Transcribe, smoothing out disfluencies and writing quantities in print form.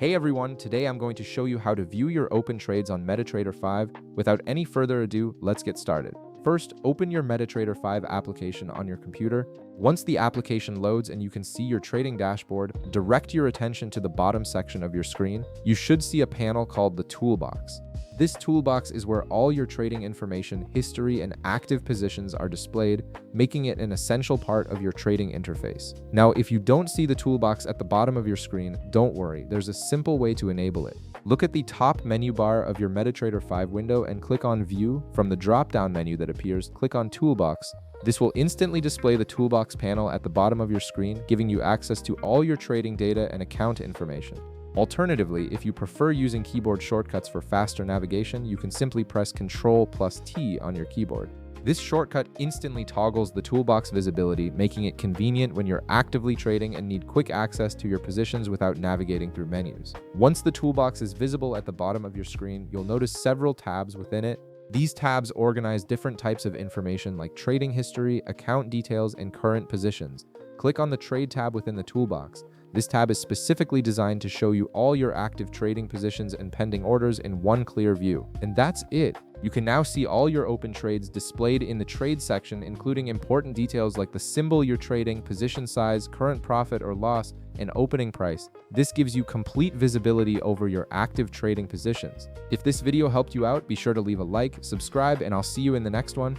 Hey everyone, today I'm going to show you how to view your open trades on Metatrader 5. Without any further ado, let's get started. First, open your Metatrader 5 application on your computer. Once the application loads and you can see your trading dashboard, direct your attention to the bottom section of your screen. You should see a panel called the Toolbox. This toolbox is where all your trading information, history, and active positions are displayed, making it an essential part of your trading interface. Now, if you don't see the toolbox at the bottom of your screen, don't worry, there's a simple way to enable it. Look at the top menu bar of your Metatrader 5 window and click on View. From the drop-down menu that appears, click on Toolbox. This will instantly display the toolbox panel at the bottom of your screen, giving you access to all your trading data and account information. Alternatively, if you prefer using keyboard shortcuts for faster navigation, you can simply press Ctrl+T on your keyboard. This shortcut instantly toggles the toolbox visibility, making it convenient when you're actively trading and need quick access to your positions without navigating through menus. Once the toolbox is visible at the bottom of your screen, you'll notice several tabs within it. These tabs organize different types of information like trading history, account details, and current positions. Click on the Trade tab within the toolbox. This tab is specifically designed to show you all your active trading positions and pending orders in one clear view. And that's it. You can now see all your open trades displayed in the Trade section, including important details like the symbol you're trading, position size, current profit or loss, and opening price. This gives you complete visibility over your active trading positions. If this video helped you out, be sure to leave a like, subscribe, and I'll see you in the next one.